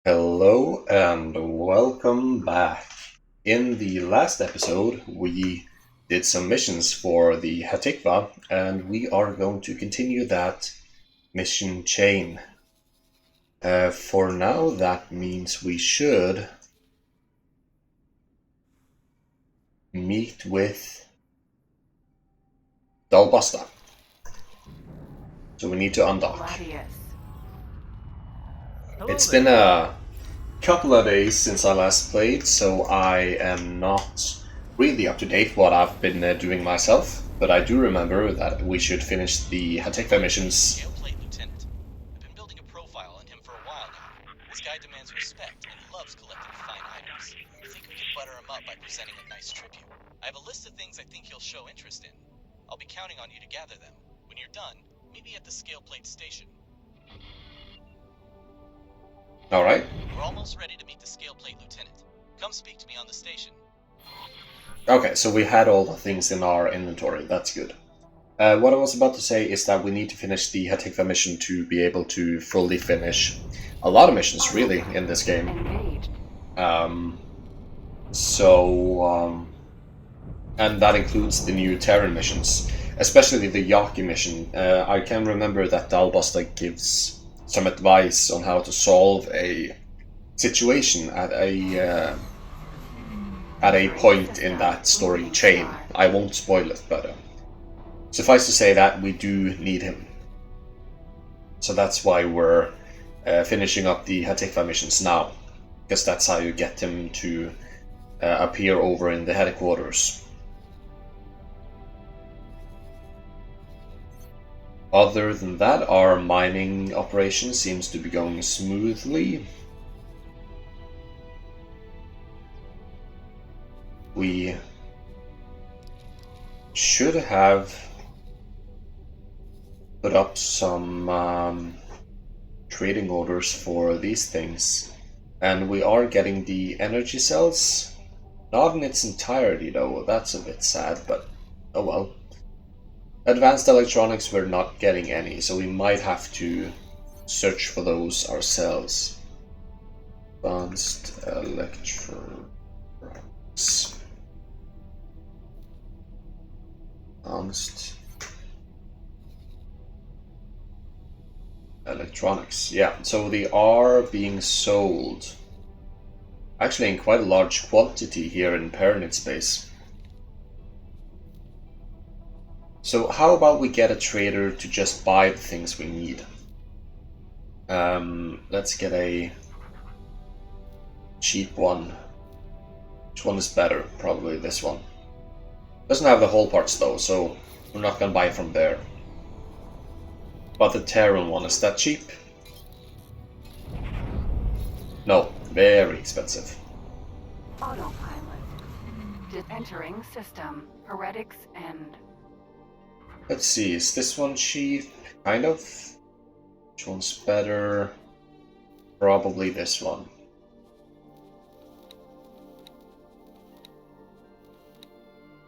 Hello and welcome back. In the last episode, we did some missions for the Hatikva, and we are going to continue that mission chain. For now, that means we should meet with Dalbasta. So we need to undock. It's been a couple of days since I last played, so I am not really up to date what I've been doing myself, but I do remember that we should finish the Hatikva missions. Scaleplate Lieutenant. I've been building a profile on him for a while now. This guy demands respect and loves collecting fine items. I think we can butter him up by presenting a nice tribute. I have a list of things I think he'll show interest in. I'll be counting on you to gather them. When you're done, meet me at the Scaleplate station. Alright. We're almost ready to meet the Scaleplate Lieutenant. Come speak to me on the station. Okay, so we had all the things in our inventory. That's good. What I was about to say is that we need to finish the Hatikva mission to be able to fully finish a lot of missions, really, in this game. And that includes the new Terran missions, especially the Yaki mission. I can remember that Dalbasta gives some advice on how to solve a situation at a point in that story chain. I won't spoil it, but suffice to say that we do need him. So that's why we're finishing up the Hatikva missions now, because that's how you get him to appear over in the headquarters. Other than that, our mining operation seems to be going smoothly. We should have put up some trading orders for these things. And we are getting the energy cells. Not in its entirety though, that's a bit sad, but oh well. Advanced electronics, we're not getting any, so we might have to search for those ourselves. Advanced electronics. Advanced electronics. Yeah, so they are being sold. Actually, in quite a large quantity here in Pyramid Space. So how about we get a trader to just buy the things we need? Let's get a cheap one. Which one is better? Probably this one. Doesn't have the whole parts though, so we're not gonna buy from there. But the Terran one, is that cheap? No, very expensive. Autopilot. Entering system. Heretics end. Let's see, is this one cheap? Kind of. Which one's better? Probably this one.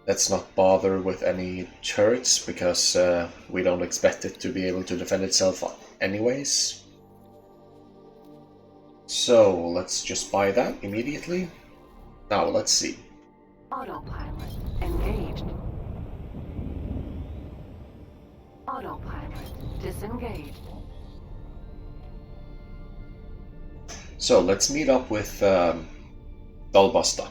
Let's not bother with any turrets, because we don't expect it to be able to defend itself anyways. So, let's just buy that immediately. Now, let's see. Autopilot engaged. Autopilot disengaged. So, let's meet up with Dalbasta.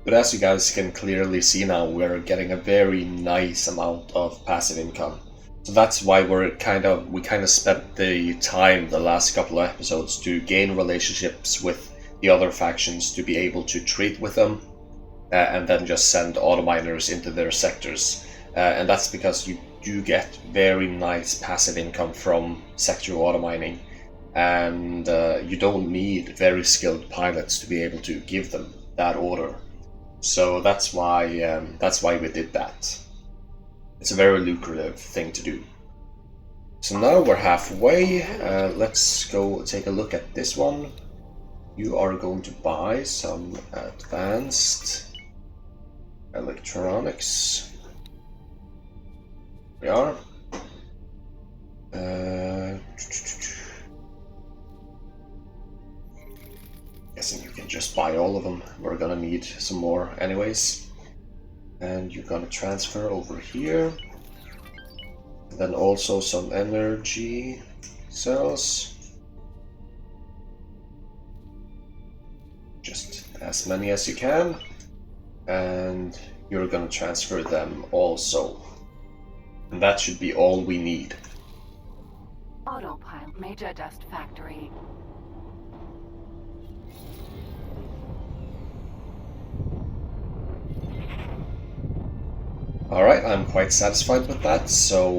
But as you guys can clearly see now, we're getting a very nice amount of passive income. So that's why we kind of spent the time the last couple of episodes to gain relationships with the other factions, to be able to trade with them, and then just send autominers into their sectors. And that's because you do get very nice passive income from sector automining, and you don't need very skilled pilots to be able to give them that order. So that's why we did that. It's a very lucrative thing to do. So now we're halfway. Let's go take a look at this one. You are going to buy some advanced electronics. We are. Guessing you can just buy all of them. We're gonna need some more anyways. And you're gonna transfer over here. And then also some energy cells. Just as many as you can. And you're gonna transfer them also. And that should be all we need. Autopilot Major Dust Factory. Alright, I'm quite satisfied with that, so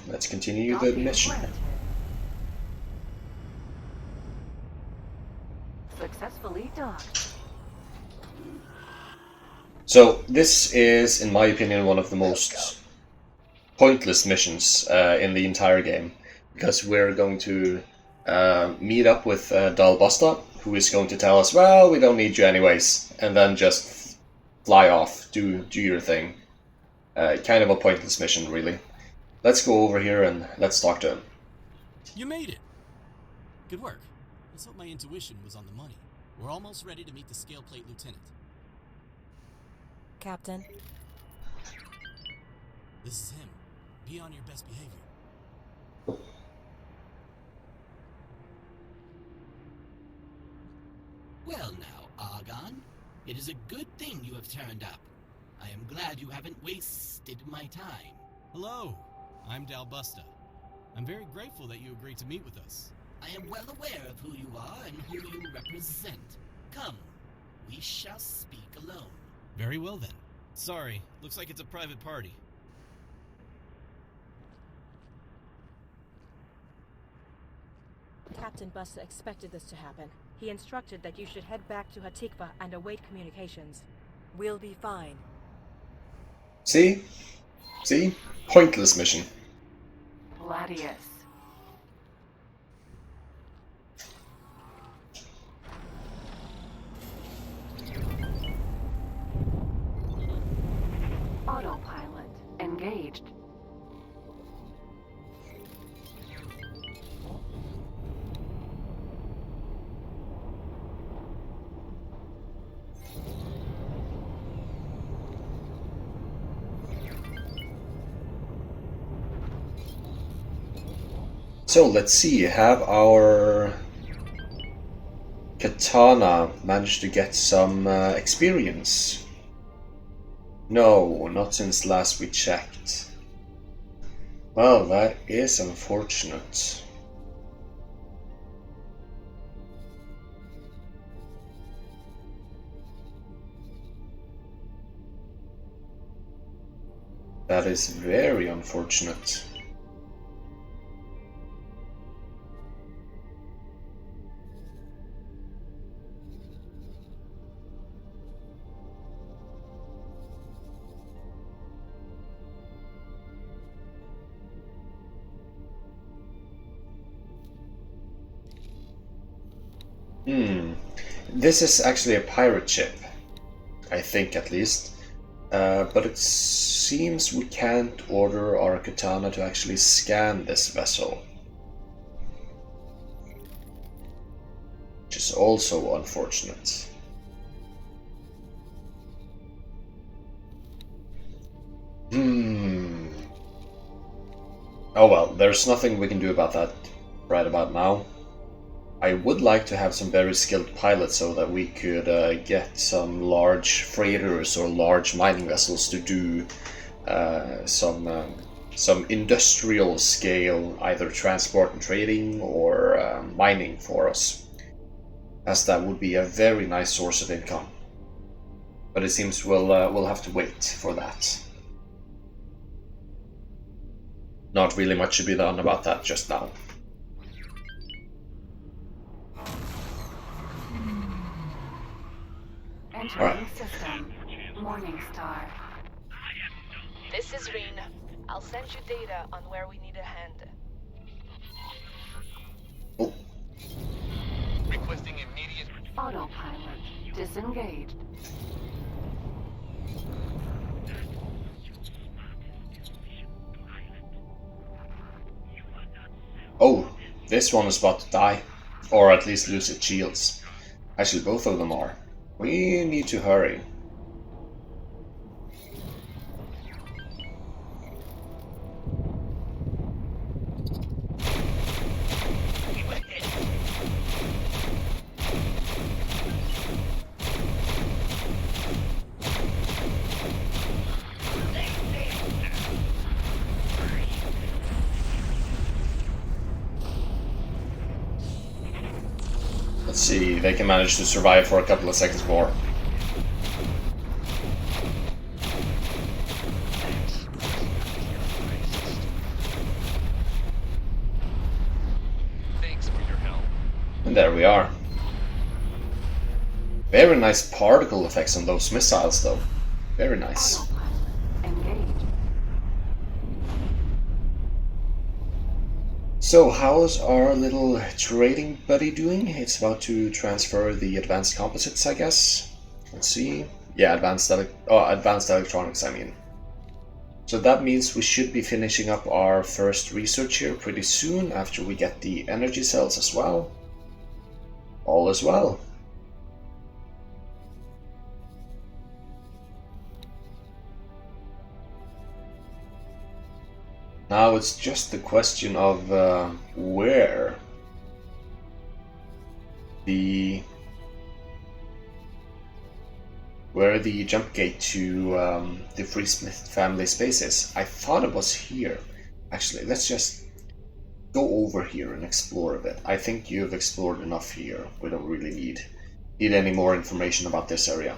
let's continue the mission. Successfully docked. So this is, in my opinion, one of the most pointless missions in the entire game, because we're going to meet up with Dalbasta, who is going to tell us, well, we don't need you anyways, and then just fly off, do your thing. Kind of a pointless mission, really. Let's go over here and let's talk to him. You made it! Good work. Let's hope my intuition was on the money. We're almost ready to meet the scale plate lieutenant. Captain. This is him. Be on your best behavior. Well now, Argon. It is a good thing you have turned up. I am glad you haven't wasted my time. Hello, I'm Dalbusta. I'm very grateful that you agreed to meet with us. I am well aware of who you are and who you represent. Come, we shall speak alone. Very well then. Sorry, looks like it's a private party. Captain Busta expected this to happen. He instructed that you should head back to Hatikva and await communications. We'll be fine. See? See? Pointless mission. Gladius. Autopilot engaged. So let's see, have our katana managed to get some experience? No, not since last we checked. Well, that is unfortunate. That is very unfortunate. This is actually a pirate ship, I think at least. But it seems we can't order our katana to actually scan this vessel. Which is also unfortunate. Oh well, there's nothing we can do about that right about now. I would like to have some very skilled pilots so that we could get some large freighters or large mining vessels to do some industrial scale either transport and trading or mining for us, as that would be a very nice source of income. But it seems we'll have to wait for that. Not really much to be done about that just now. Entering system. Morningstar. This is Reen. I'll send you data on where we need a hand. Disengaged. Oh, this one is about to die. Or at least lose its shields. Actually, both of them are. We need to hurry. Let's see, they can manage to survive for a couple of seconds more. Thanks for your help. And there we are. Very nice particle effects on those missiles, though. Very nice. Autopilot engaged. So, how's our little trading buddy doing? It's about to transfer the advanced composites, I guess. Let's see. Yeah, advanced electronics, I mean. So that means we should be finishing up our first research here pretty soon after we get the energy cells as well. All is well. Now it's just the question of where the jump gate to the Free Smith family space is. I thought it was here. Actually, let's just go over here and explore a bit. I think you've explored enough here. We don't really need any more information about this area.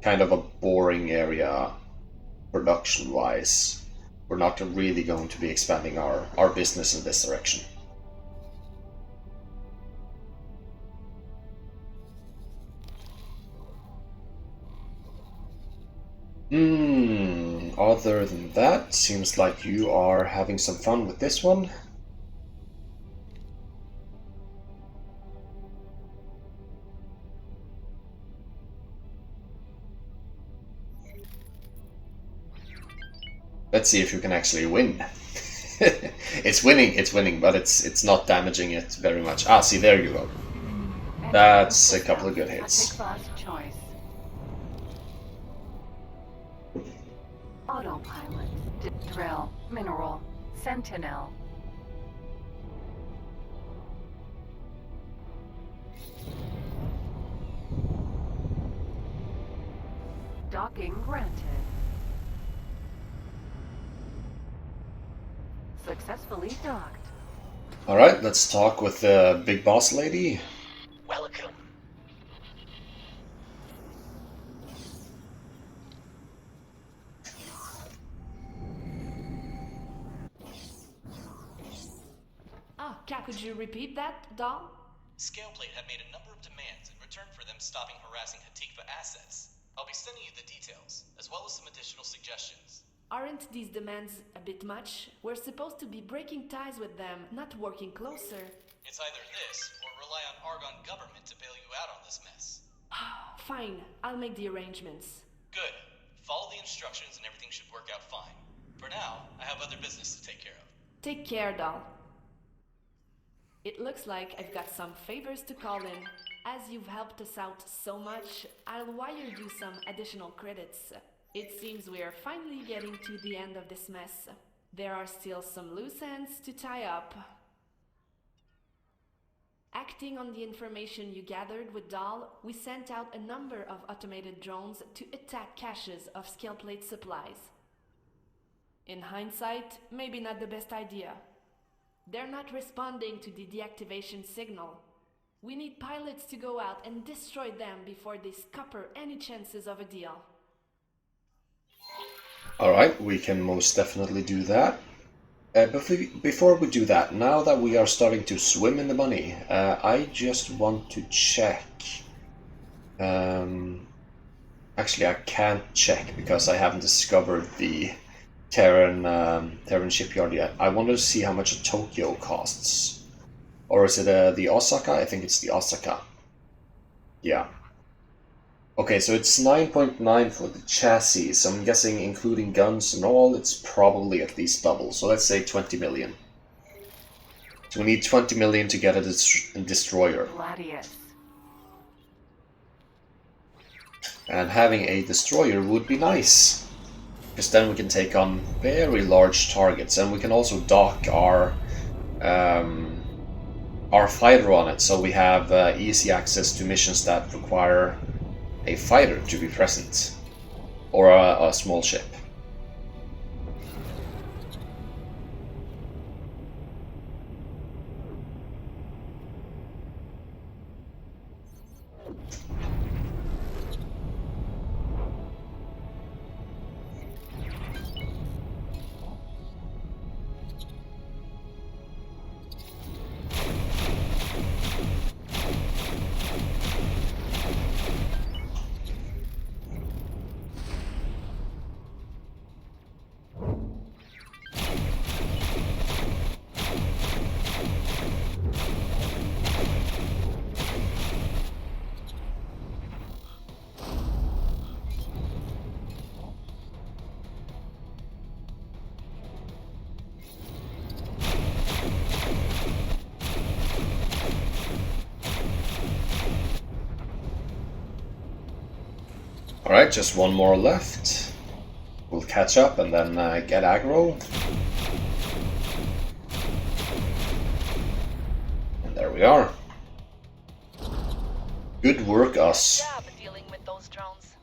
Kind of a boring area production-wise. We're not really going to be expanding our business in this direction. Other than that, seems like you are having some fun with this one. Let's see if you can actually win. It's winning, but it's not damaging it very much. Ah, see, there you go. That's a couple of good hits. Choice. Autopilot. Drill. Mineral. Sentinel. Docking granted. Successfully docked. Alright, let's talk with the big boss lady. Welcome. Could you repeat that, Doll? Scaleplate have made a number of demands in return for them stopping harassing Hatikva assets. I'll be sending you the details, as well as some additional suggestions. Aren't these demands a bit much? We're supposed to be breaking ties with them, not working closer. It's either this, or rely on Argon government to bail you out on this mess. Fine, I'll make the arrangements. Good. Follow the instructions and everything should work out fine. For now, I have other business to take care of. Take care, Doll. It looks like I've got some favors to call in. As you've helped us out so much, I'll wire you some additional credits. It seems we're finally getting to the end of this mess. There are still some loose ends to tie up. Acting on the information you gathered with Dahl, we sent out a number of automated drones to attack caches of Scaleplate supplies. In hindsight, maybe not the best idea. They're not responding to the deactivation signal. We need pilots to go out and destroy them before they scupper any chances of a deal. Alright, we can most definitely do that. Before we do that, now that we are starting to swim in the money, I just want to check. Actually, I can't check because I haven't discovered the Terran shipyard yet. I want to see how much a Tokyo costs. Or is it the Osaka? I think it's the Osaka. Yeah. Okay, so it's 9.9 for the chassis, so I'm guessing including guns and all, it's probably at least double. So let's say 20 million. So we need 20 million to get a destroyer. Gladius. And having a destroyer would be nice, because then we can take on very large targets, and we can also dock our fighter on it, so we have easy access to missions that require a fighter to be present, or a small ship. Alright, just one more left. We'll catch up and then get aggro. And there we are. Good work, us. Good job dealing with those drones.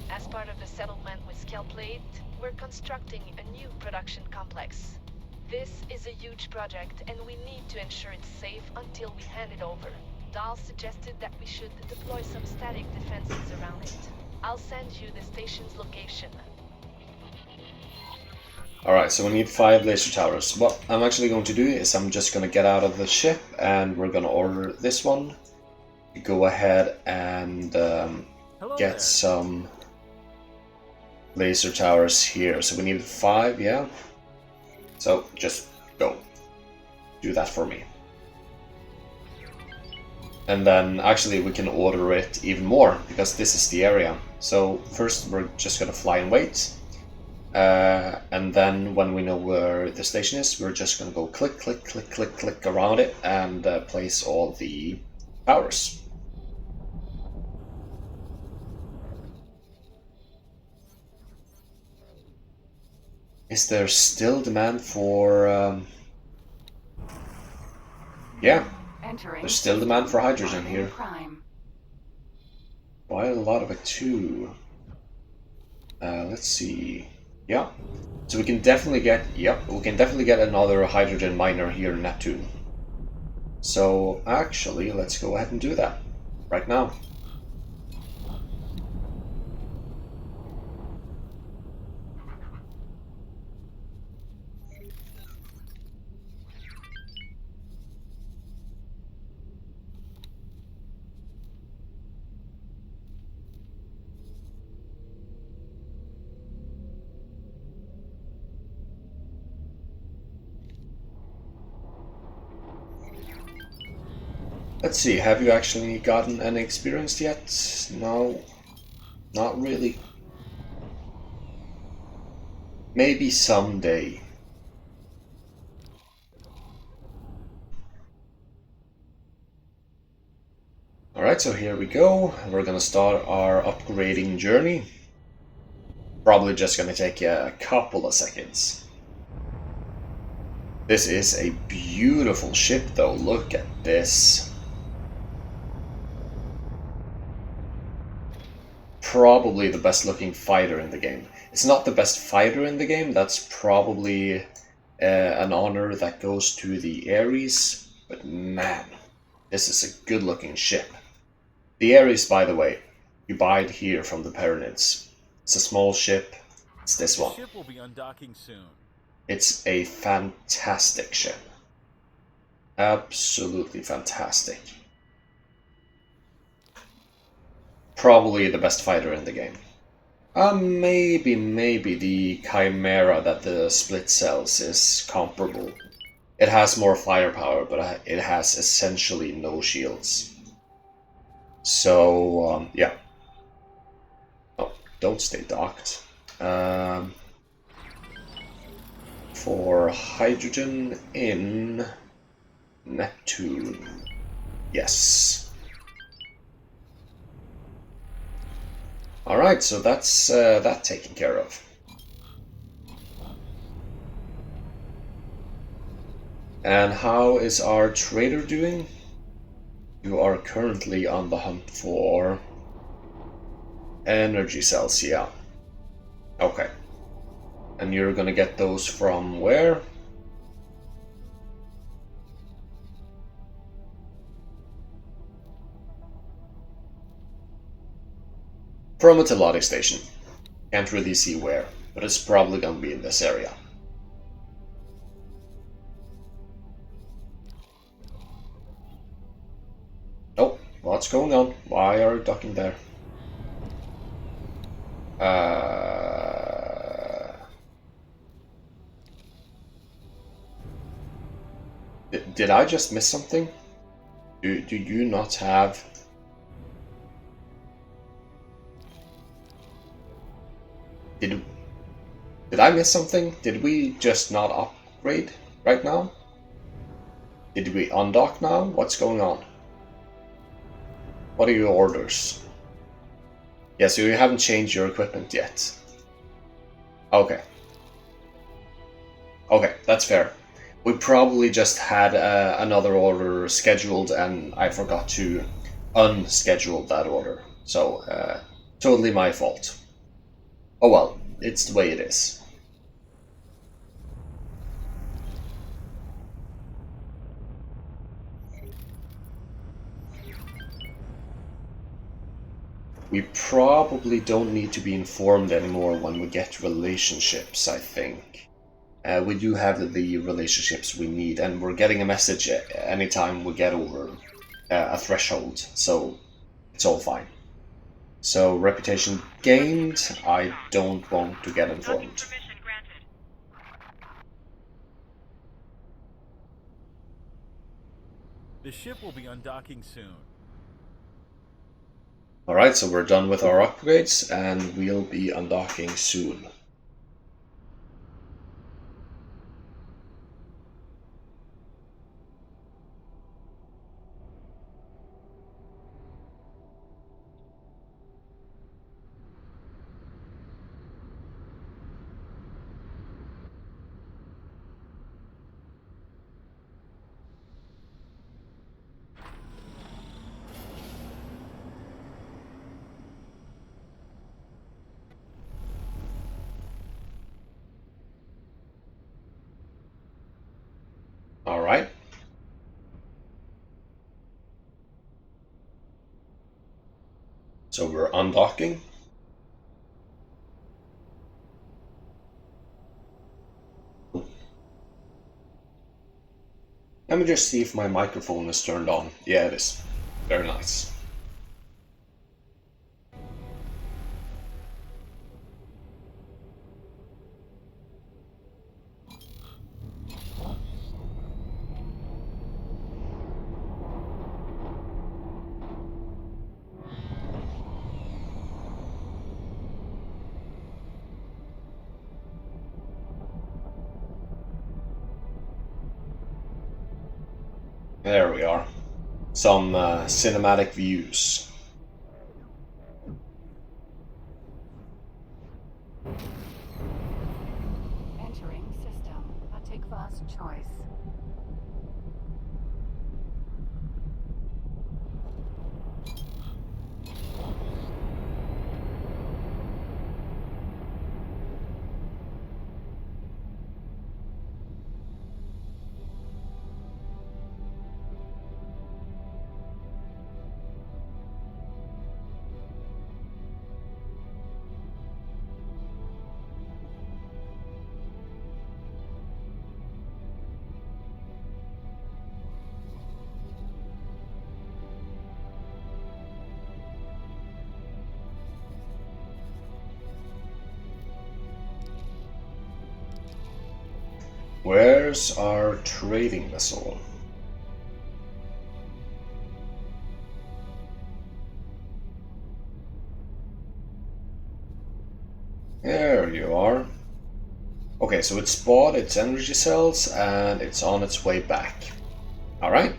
As part of the settlement with Scaleplate, we're constructing a new production complex. This is a huge project, and we need to ensure it's safe until we hand it over. Dahl suggested that we should deploy some static defenses around it. I'll send you the station's location. Alright, so we need 5 laser towers. What I'm actually going to do is I'm just going to get out of the ship, and we're going to order this one. Go ahead and get some laser towers here. So we need 5, yeah? So just go. Do that for me. And then actually we can order it even more, because this is the area. So first we're just gonna fly and wait. And then when we know where the station is, we're just gonna go click, click, click, click, click around it and place all the towers. Is there still demand for... Yeah. There's still demand for hydrogen here. Quite a lot of it too. Let's see. Yeah. So we can definitely get, yep, we can definitely get another hydrogen miner here in Neptune. So actually, let's go ahead and do that right now. Let's see, have you actually gotten any experience yet? No, not really. Maybe someday. Alright, so here we go. We're gonna start our upgrading journey. Probably just gonna take a couple of seconds. This is a beautiful ship though, look at this. Probably the best looking fighter in the game. It's not the best fighter in the game, that's probably an honor that goes to the Ares, but man, this is a good looking ship. The Ares, by the way, you buy it here from the Pyramids. It's a small ship, it's this one. The ship will be undocking soon. It's a fantastic ship. Absolutely fantastic. Probably the best fighter in the game. Maybe the Chimera that the Split sells is comparable. It has more firepower, but it has essentially no shields. So, yeah. Oh, don't stay docked. For hydrogen in Neptune. Yes. Alright, so that's that taken care of. And how is our trader doing? You are currently on the hunt for energy cells, yeah. Okay. And you're gonna get those from where? From a Teladi station. Can't really see where, but it's probably gonna be in this area. Oh, what's going on? Why are you docking there? Did I just miss something? Do you not have... Did I miss something? Did we just not upgrade right now? Did we undock now? What's going on? What are your orders? Yeah, so you haven't changed your equipment yet. Okay. Okay, that's fair. We probably just had another order scheduled and I forgot to unschedule that order. So, totally my fault. Oh well, it's the way it is. We probably don't need to be informed anymore when we get relationships, I think. We do have the relationships we need, and we're getting a message anytime we get over a threshold, so it's all fine. So, reputation gained, I don't want to get informed. The ship will be undocking soon. Alright, so we're done with our upgrades, and we'll be undocking soon. Alright. So we're undocking. Let me just see if my microphone is turned on. Yeah, it is. Very nice. There we are. Some cinematic views. Entering system. Hatikva's choice. Where's our trading vessel? Okay, so it's bought its energy cells and it's on its way back. Alright.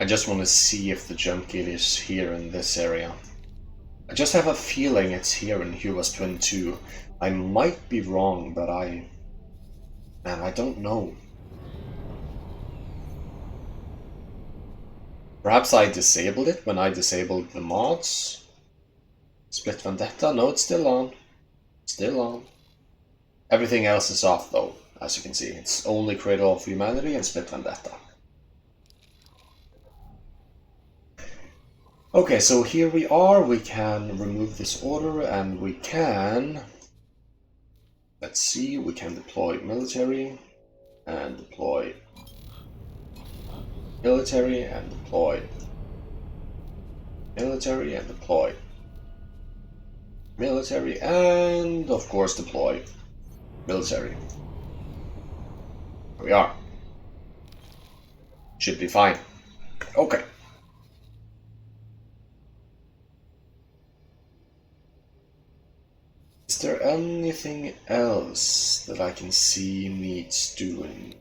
I just want to see if the jump gate is here in this area. I just have a feeling it's here in Hua's Twin 2. I might be wrong, but man, I don't know. Perhaps I disabled it when I disabled the mods? Split Vendetta? No, it's still on. Still on. Everything else is off though, as you can see. It's only Cradle of Humanity and Split Vendetta. Okay, so here we are. We can remove this order and we can... Let's see, we can deploy military and deploy military and deploy military and deploy military and of course deploy military. Here we are. Should be fine. Okay. Is there anything else that I can see needs doing?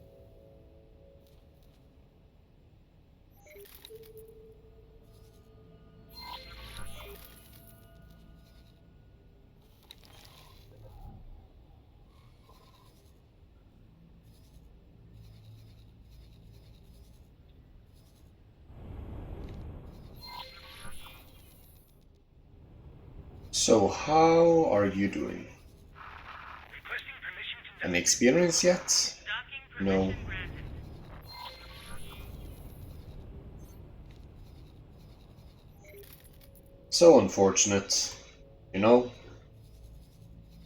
So how are you doing? Any experience yet? No. So unfortunate, you know.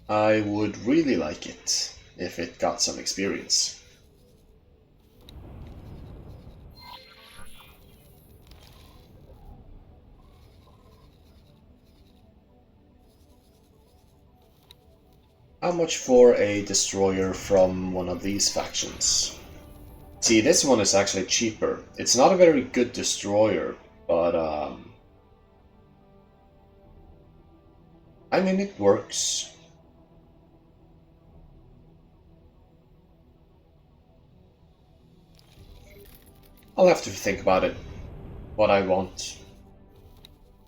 I would really like it if it got some experience. How much for a destroyer from one of these factions? See, this one is actually cheaper. It's not a very good destroyer, but I mean, it works. I'll have to think about it. What I want.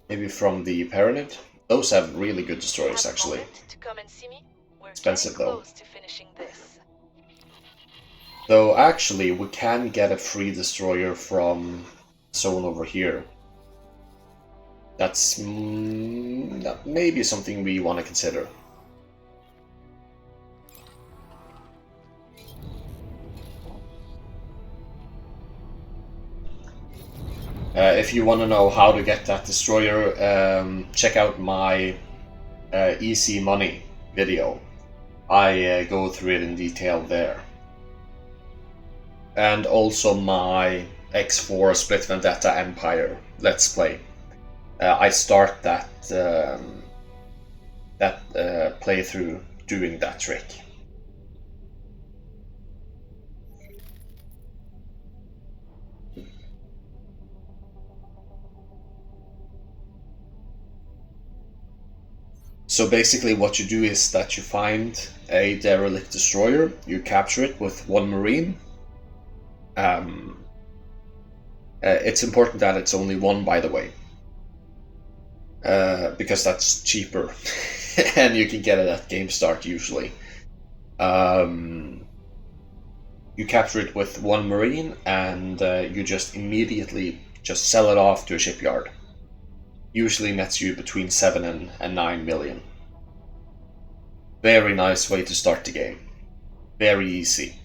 Maybe from the Pyramid. Those have really good destroyers, actually. To come and see me? We're Expensive though. close to finishing this. Though actually, we can get a free destroyer from zone over here. That's that may be something we want to consider. If you want to know how to get that destroyer, check out my Easy Money video. I go through it in detail there. And also my X4 Split Vendetta Empire Let's Play. I start that playthrough doing that trick. So basically what you do is that you find a derelict destroyer, you capture it with one marine. It's important that it's only one, by the way. Because that's cheaper and you can get it at game start usually. You capture it with one marine and you just immediately just sell it off to a shipyard. Usually nets you between 7 and 9 million. Very nice way to start the game. Very easy.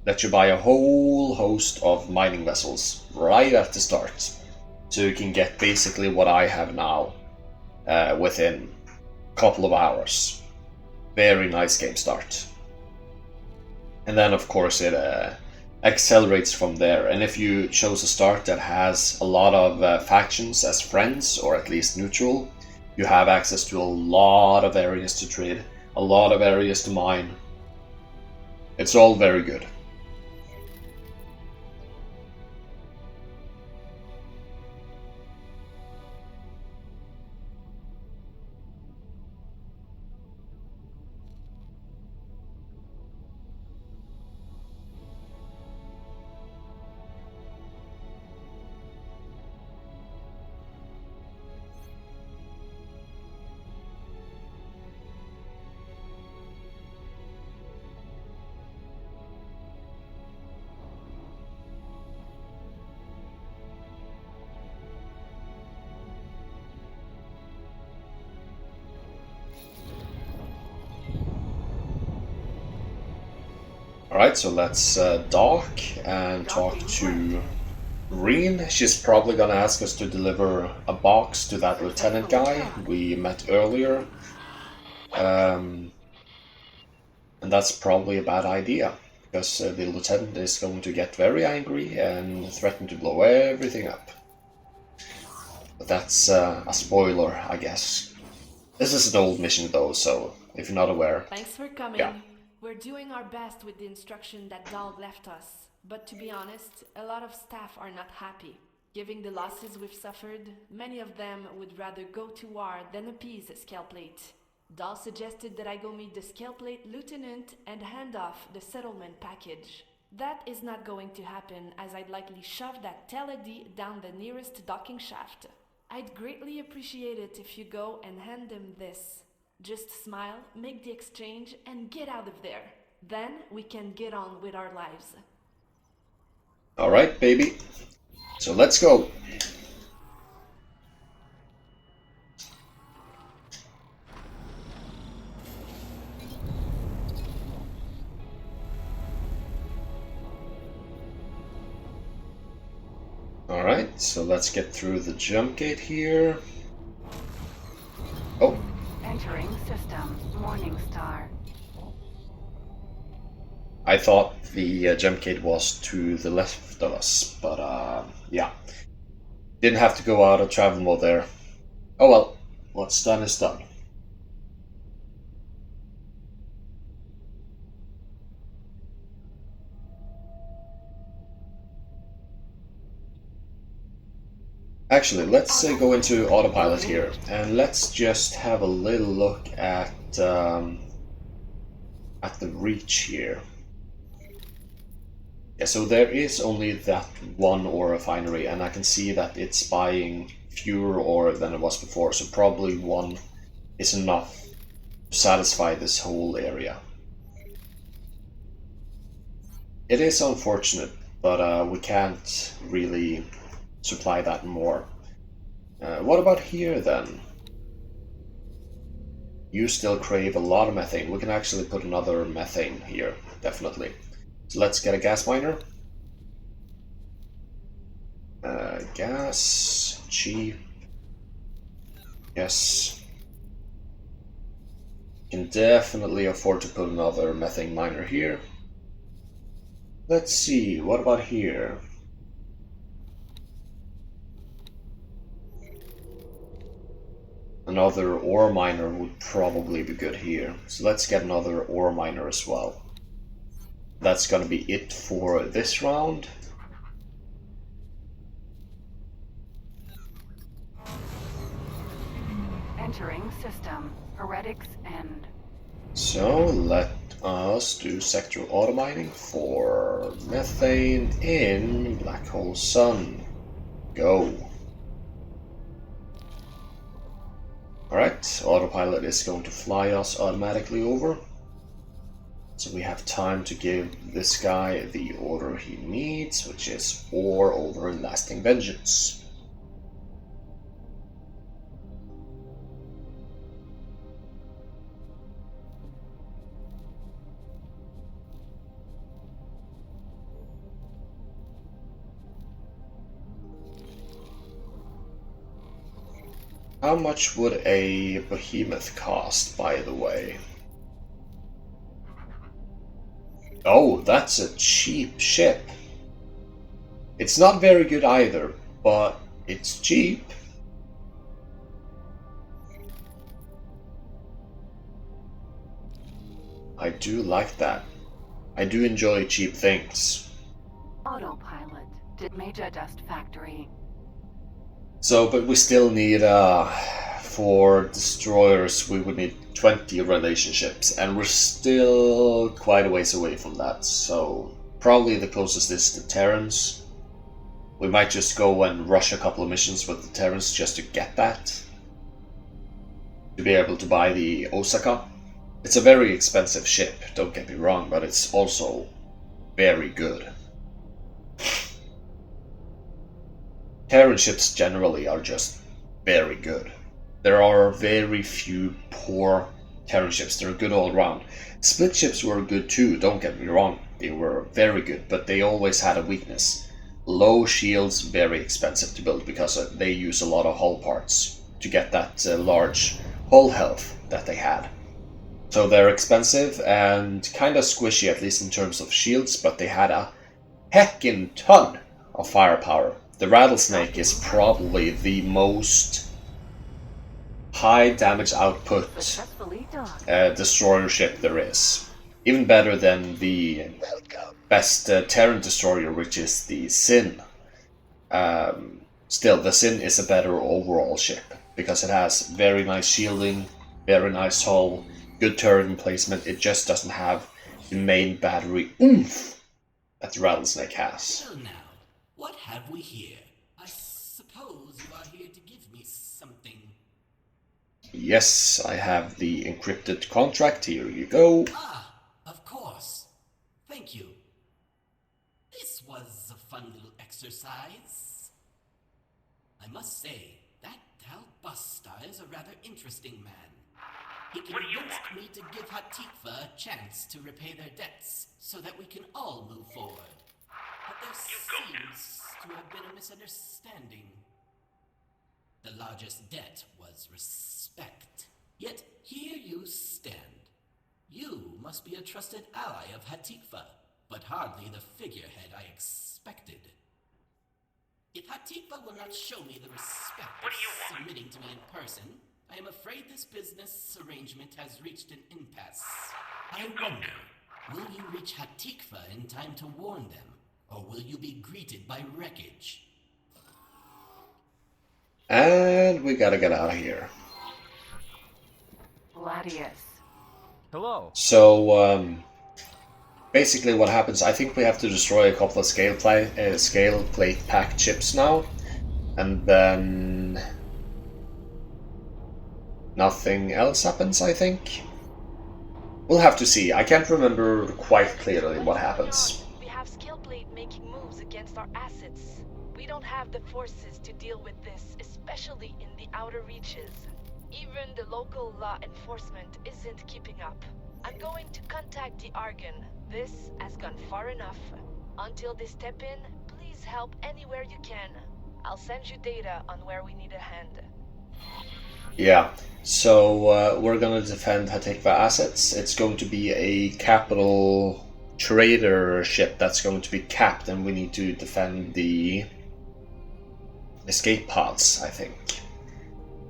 Let you buy a whole host of mining vessels right at the start. So you can get basically what I have now. within a couple of hours. Very nice game start. And then of course it accelerates from there. And if you chose a start that has a lot of factions as friends, or at least neutral, you have access to a lot of areas to trade, a lot of areas to mine. It's all very good. Alright, so let's dock and talk to Reen. She's probably gonna ask us to deliver a box to that lieutenant guy we met earlier. And that's probably a bad idea, because the lieutenant is going to get very angry and threaten to blow everything up. But that's a spoiler, I guess. This is an old mission though, so if you're not aware. Thanks for coming. Yeah. We're doing our best with the instruction that Dog left us, but to be honest, a lot of staff are not happy. Given the losses we've suffered, many of them would rather go to war than appease Scaleplate. Dahl suggested that I go meet the Scaleplate lieutenant and hand off the settlement package. That is not going to happen, as I'd likely shove that Teledi down the nearest docking shaft. I'd greatly appreciate it if you go and hand them this. Just smile, make the exchange, and get out of there. Then we can get on with our lives. Alright, baby. So let's go. Alright, so let's get through the jump gate here. Oh. Entering system. Morningstar. I thought the jump gate was to the left of us, but yeah. Didn't have to go out of travel mode there. Oh well, what's done is done. Actually, let's go into autopilot here, and let's just have a little look at the reach here. Yeah, so there is only that one ore refinery, and I can see that it's buying fewer ore than it was before, so probably one is enough to satisfy this whole area. It is unfortunate, but we can't really supply that more. What about here then? You still crave a lot of methane. We can actually put another methane here, definitely. So let's get a gas miner. Gas, cheap. Yes. Can definitely afford to put another methane miner here. Let's see, what about here? Another ore miner would probably be good here. So let's get another ore miner as well. That's gonna be it for this round. Entering system. Heretics end. So let us do sector auto mining for methane in Black Hole Sun. Go. Alright, autopilot is going to fly us automatically over. So we have time to give this guy the order he needs, which is ore over lasting vengeance. How much would a behemoth cost, by the way? Oh, that's a cheap ship. It's not very good either, but it's cheap. I do like that. I do enjoy cheap things. Autopilot. Did Major Dust Factory. So, but we still need, for destroyers, we would need 20 relationships, and we're still quite a ways away from that, so probably the closest is the Terrans. We might just go and rush a couple of missions with the Terrans just to get that. To be able to buy the Osaka. It's a very expensive ship, don't get me wrong, but it's also very good. Terran ships generally are just very good. There are very few poor Terran ships, they're good all around. Split ships were good too, don't get me wrong, they were very good, but they always had a weakness. Low shields, very expensive to build because they use a lot of hull parts to get that large hull health that they had. So they're expensive and kind of squishy, at least in terms of shields, but they had a heckin' ton of firepower. The Rattlesnake is probably the most high damage output destroyer ship there is. Even better than the best Terran destroyer, which is the Sin. Still, the Sin is a better overall ship because it has very nice shielding, very nice hull, good turret placement. It just doesn't have the main battery oomph that the Rattlesnake has. Well now, what have we here? I suppose you are here to give me something. Yes, I have the encrypted contract. Here you go. Ah, of course. Thank you. This was a fun little exercise. I must say, that Tal Busta is a rather interesting man. He convinced me to give Hatikva a chance to repay their debts so that we can all move forward. But there seems to have been a misunderstanding. The largest debt was respect. Yet here you stand. You must be a trusted ally of Hatikva, but hardly the figurehead I expected. If Hatikva will not show me the respect of submitting to me in person, I am afraid this business arrangement has reached an impasse. I wonder, will you reach Hatikva in time to warn them, or will you be greeted by wreckage? And we gotta get out of here. Gladius. Hello. So, basically what happens, I think we have to destroy a couple of scale plate packed chips now, and then nothing else happens, I think. We'll have to see. I can't remember quite clearly what happens. We have Skillblade making moves against our assets. We don't have the forces to deal with this, especially in the outer reaches. Even the local law enforcement isn't keeping up. I'm going to contact the Argon. This has gone far enough. Until they step in, please help anywhere you can. I'll send you data on where we need a hand. Yeah, so we're gonna defend Hatikva assets. It's going to be a capital trader ship that's going to be capped, and we need to defend the escape pods, I think.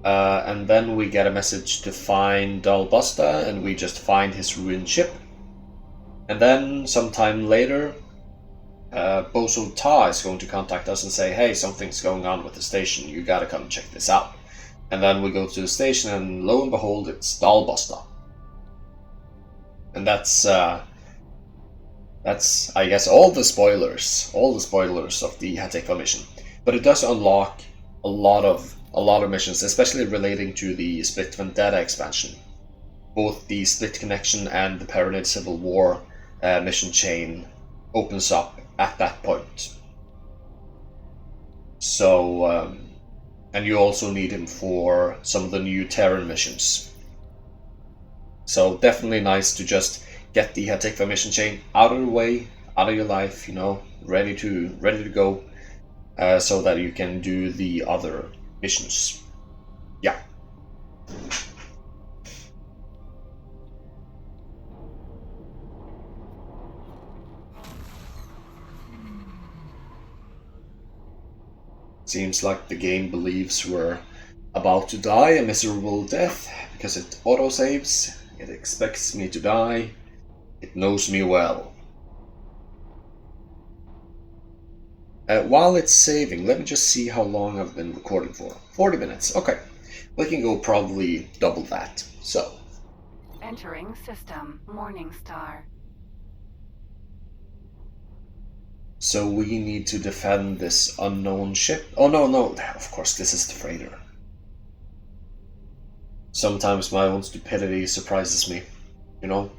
And then we get a message to find Dalbusta, and we just find his ruined ship. And then sometime later, Bosun Ta is going to contact us and say, hey, something's going on with the station, you gotta come check this out. And then we go to the station, and lo and behold, it's Dalbusta. And that's I guess all the spoilers of the Hatikva mission. But it does unlock a lot of missions, especially relating to the Split Vendetta expansion. Both the Split Connection and the Paranid Civil War mission chain opens up at that point. So, and you also need him for some of the new Terran missions. So definitely nice to just get the Hatikva mission chain out of the way, out of your life, you know, ready to go, so that you can do the other missions. Yeah. Seems like the game believes we're about to die a miserable death because it autosaves, it expects me to die, it knows me well. While it's saving, let me just see how long I've been recording for. 40 minutes, okay. We can go probably double that, so. Entering system, Morningstar. So we need to defend this unknown ship. Oh no, of course this is the freighter. Sometimes my own stupidity surprises me, you know?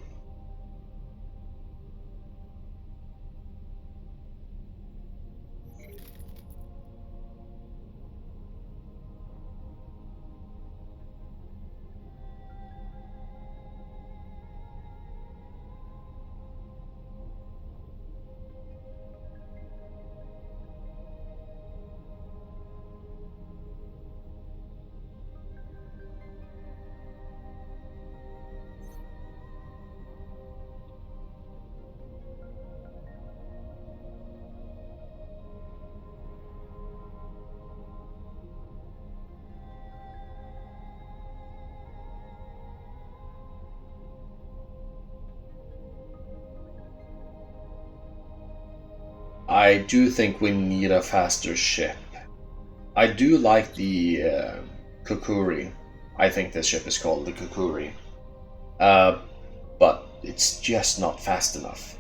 I do think we need a faster ship. I do like the Kukuri. I think this ship is called the Kukuri. But it's just not fast enough.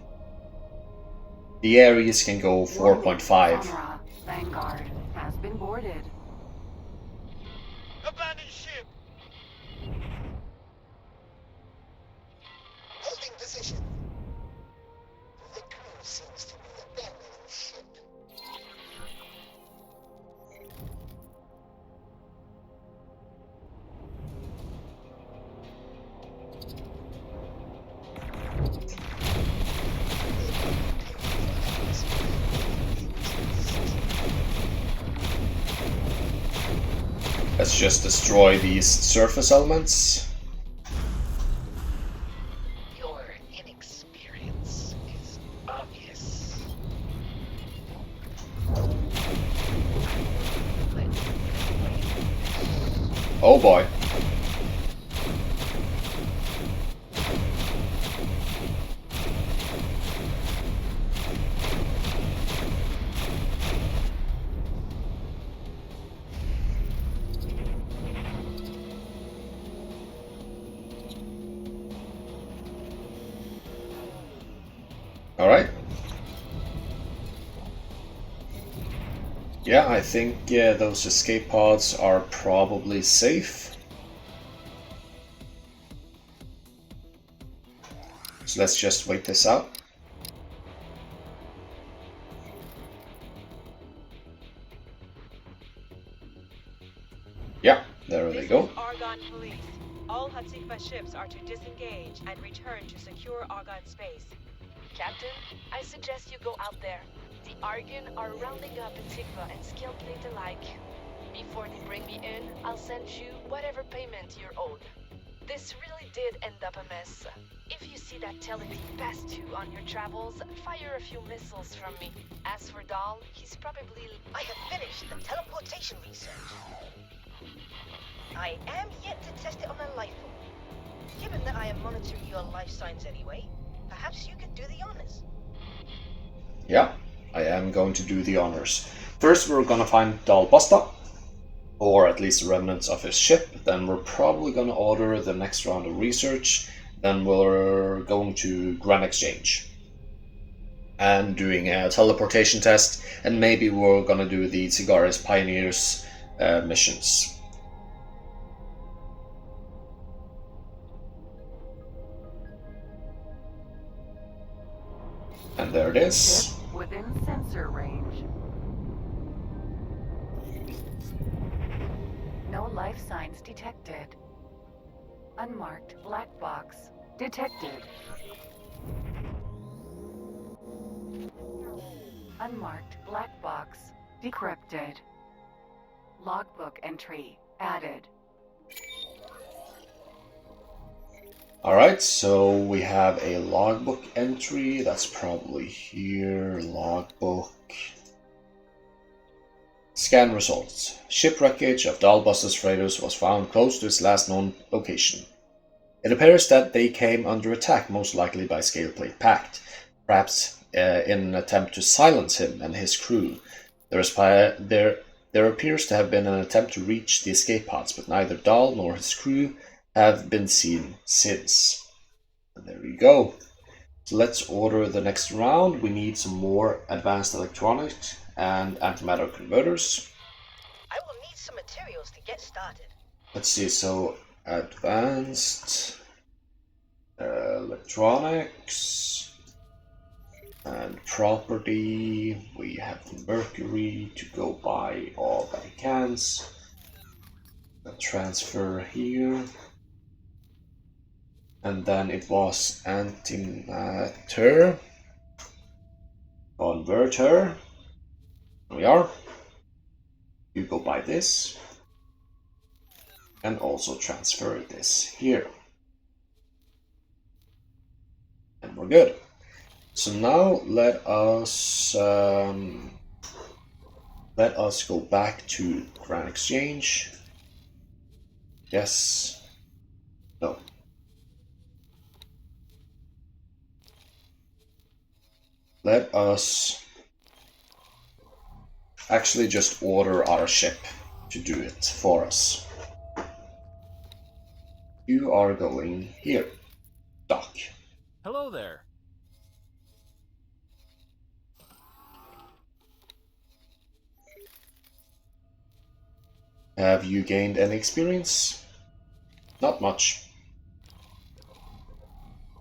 The Ares can go 4.5. Vanguard has been boarded. Abandon ship! Holding position. The crew seems to be abandoning ship. Let's just destroy these surface elements. Your inexperience is obvious. Oh boy. Alright. Yeah, I think those escape pods are probably safe. So let's just wait this out. Yeah, there they go. This is Argon Police. All Hatikva ships are to disengage and return to secure Argon space. Captain, I suggest you go out there. The Argon are rounding up Antigua and Skillplate alike. Before they bring me in, I'll send you whatever payment you're owed. This really did end up a mess. If you see that telepathy pass too on your travels, fire a few missiles from me. As for Dahl, he's probably... I have finished the teleportation research. I am yet to test it on a life form. Given that I am monitoring your life signs anyway, perhaps you could do the honors. Yeah, I am going to do the honors. First we're gonna find Dal Basta, or at least remnants of his ship. Then we're probably gonna order the next round of research. Then we're going to Grand Exchange and doing a teleportation test, and maybe we're gonna do the Cigaris Pioneers missions. And there it is. Ship within sensor range. No life signs detected. Unmarked black box detected. Unmarked black box decrypted. Logbook entry added. Alright, so we have a logbook entry. That's probably here. Logbook. Scan results. Ship wreckage of Dalbus's freighters was found close to its last known location. It appears that they came under attack, most likely by Scaleplate Pact, perhaps in an attempt to silence him and his crew. There appears to have been an attempt to reach the escape pods, but neither Dahl nor his crew have been seen since. And there we go. So let's order the next round. We need some more advanced electronics and antimatter converters. I will need some materials to get started. Let's see, so advanced electronics and property. We have the mercury to go buy all that he can. Transfer here. And then it was antimatter converter. There we are. You go buy this. And also transfer this here. And we're good. So now let us go back to Grand Exchange. Yes. No. Let us actually just order our ship to do it for us. You are going here. Dock. Hello there. Have you gained any experience? Not much.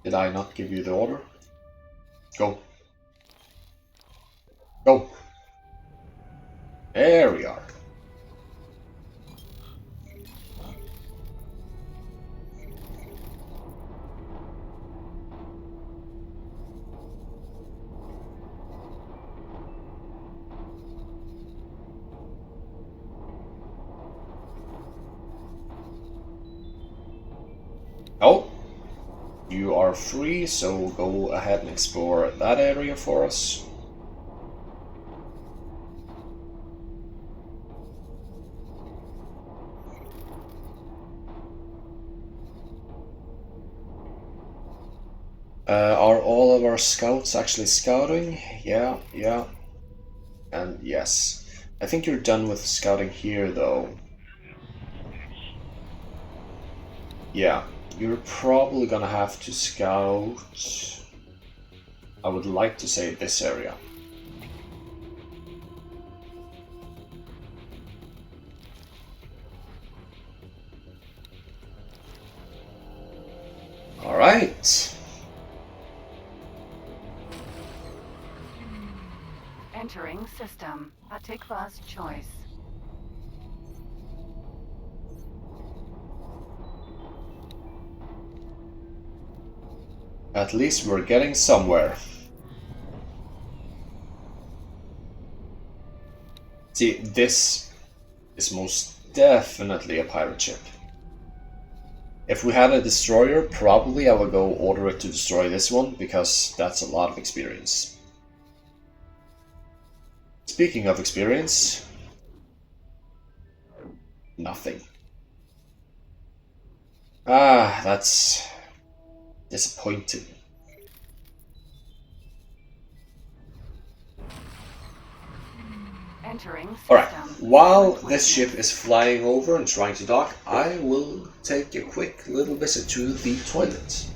Did I not give you the order? Go. Go. There we are. Oh, you are free, so go ahead and explore that area for us. Are all of our scouts actually scouting? Yeah. And yes. I think you're done with scouting here, though. Yeah, you're probably gonna have to scout... I would like to say this area. Alright. Entering system. Hatikva's choice. At least we're getting somewhere. See, this is most definitely a pirate ship. If we had a destroyer, probably I would go order it to destroy this one, because that's a lot of experience. Speaking of experience... nothing. Ah, that's... disappointing. Alright, while this ship is flying over and trying to dock, I will take a quick little visit to the toilet.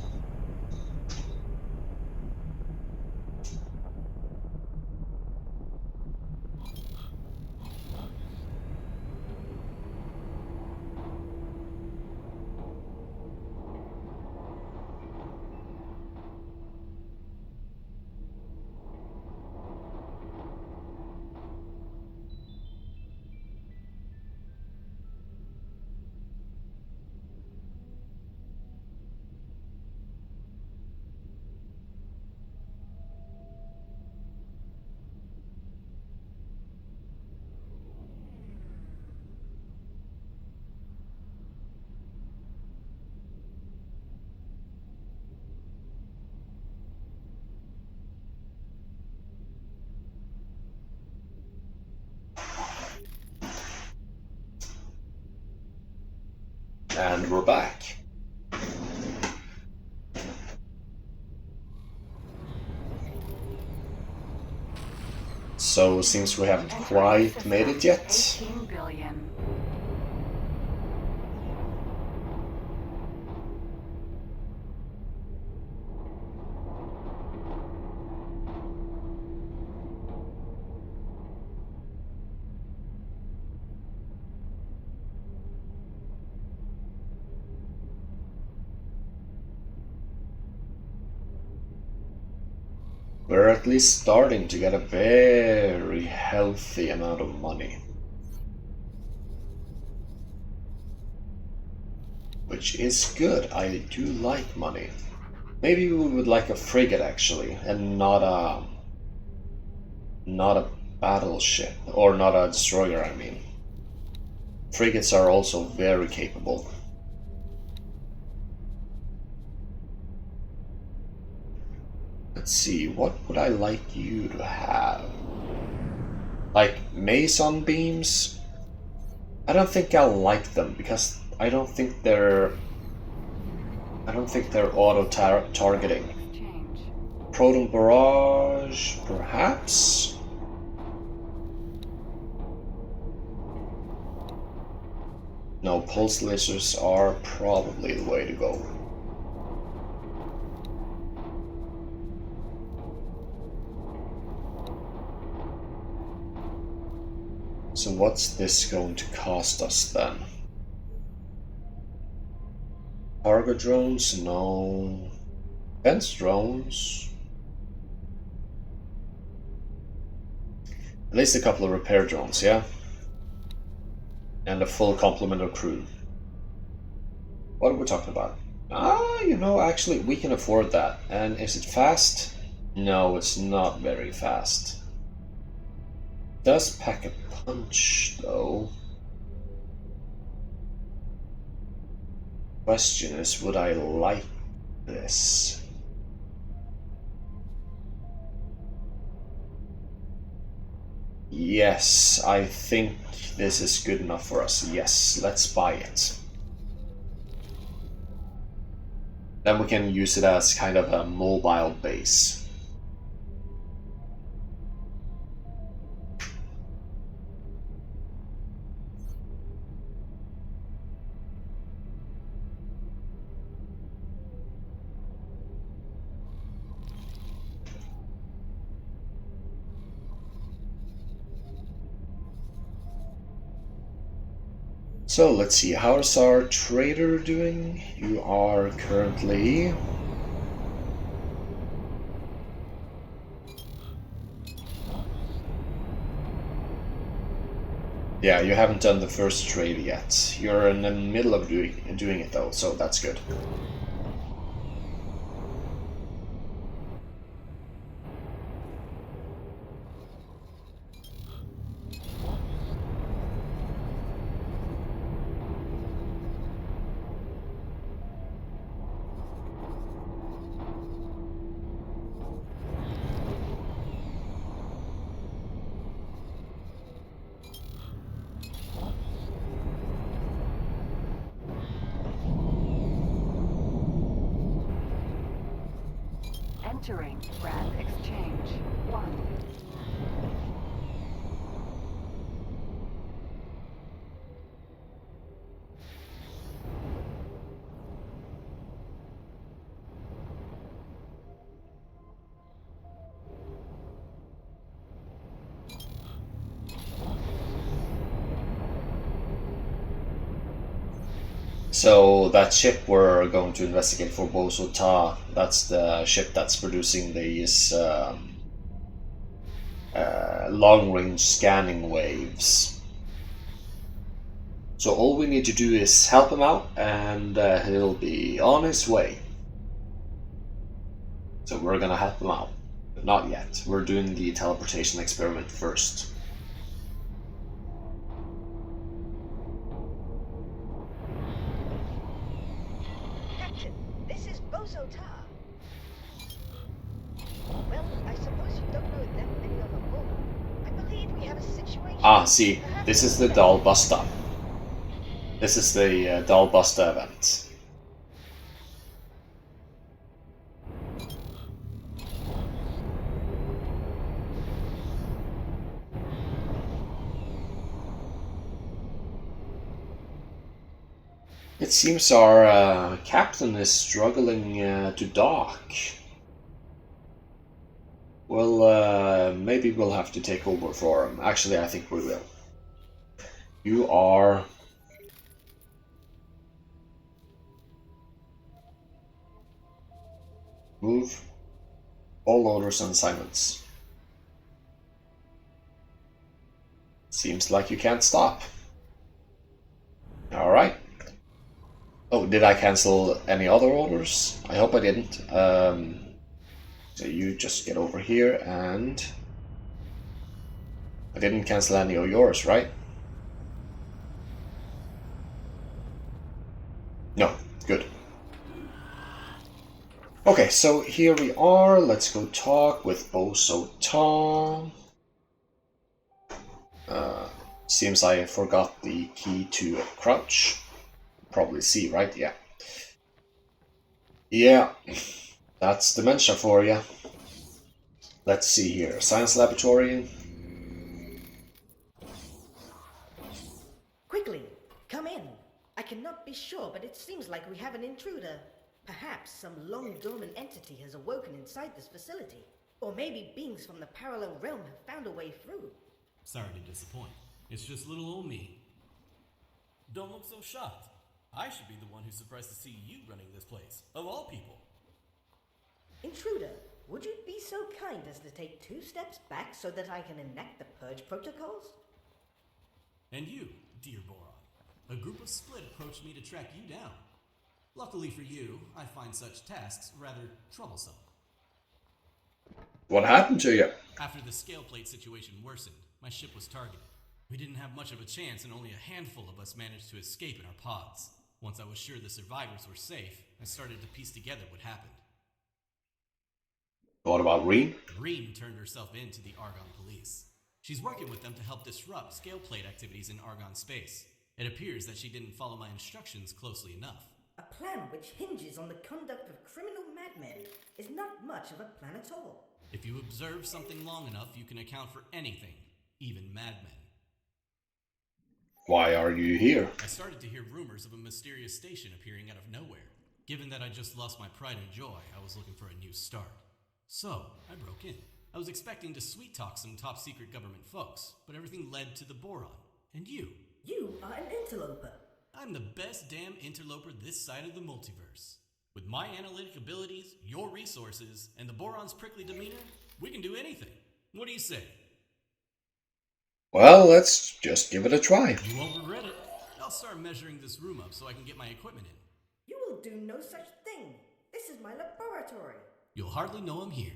And we're back. So, since we haven't quite made it yet, 18 billion. we're at least starting to get a very healthy amount of money. Which is good, I do like money. Maybe we would like a frigate actually, and not a battleship, or not a destroyer, I mean. Frigates are also very capable. Let's see, what would I like you to have? Like Mason beams? I don't think I'll like them because I don't think they're auto targeting. Proton barrage, perhaps? No, pulse lasers are probably the way to go. So what's this going to cost us then? Cargo drones? No. Fence drones? At least a couple of repair drones, yeah? And a full complement of crew. What are we talking about? Actually we can afford that. And is it fast? No, it's not very fast. Does pack a punch, though. Question is, would I like this? Yes, I think this is good enough for us. Yes, let's buy it. Then we can use it as kind of a mobile base. So let's see, how's our trader doing? You are currently... Yeah, you haven't done the first trade yet. You're in the middle of doing it though, so that's good. Entering Grand Exchange 1. So that ship we're going to investigate for Bosota, that's the ship that's producing these long-range scanning waves. So all we need to do is help him out and he'll be on his way. So we're gonna help him out. But not yet, we're doing the teleportation experiment first. Ah, see, this is the Dal bus stop. This is the Doll Buster event. It seems our captain is struggling to dock. Well, maybe we'll have to take over for him. Actually, I think we will. You are... Move all orders and assignments. Seems like you can't stop. Alright. Oh, did I cancel any other orders? I hope I didn't. So you just get over here and... I didn't cancel any of yours, right? No, good. Okay, so here we are. Let's go talk with Boso Tom. Seems I forgot the key to crouch. Probably C, right? Yeah. Yeah, that's dementia for you. Let's see here. Science laboratory. Quickly, come in. I cannot be sure, but it seems like we have an intruder. Perhaps some long-dormant entity has awoken inside this facility. Or maybe beings from the parallel realm have found a way through. Sorry to disappoint. It's just little old me. Don't look so shocked. I should be the one who's surprised to see you running this place, of all people. Intruder, would you be so kind as to take 2 steps back so that I can enact the purge protocols? And you, dear Boron. A group of Split approached me to track you down. Luckily for you, I find such tasks rather troublesome. What happened to you? After the scale plate situation worsened, my ship was targeted. We didn't have much of a chance, and only a handful of us managed to escape in our pods. Once I was sure the survivors were safe, I started to piece together what happened. What about Reen? Reen turned herself in to the Argon police. She's working with them to help disrupt scale plate activities in Argon space. It appears that she didn't follow my instructions closely enough. A plan which hinges on the conduct of criminal madmen is not much of a plan at all. If you observe something long enough, you can account for anything, even madmen. Why are you here? I started to hear rumors of a mysterious station appearing out of nowhere. Given that I just lost my pride and joy, I was looking for a new start. So, I broke in. I was expecting to sweet-talk some top-secret government folks, but everything led to the Boron. And you. You are an interloper. I'm the best damn interloper this side of the multiverse. With my analytic abilities, your resources, and the Boron's prickly demeanor, we can do anything. What do you say? Well, let's just give it a try. You won't regret it. I'll start measuring this room up so I can get my equipment in. You will do no such thing. This is my laboratory. You'll hardly know I'm here.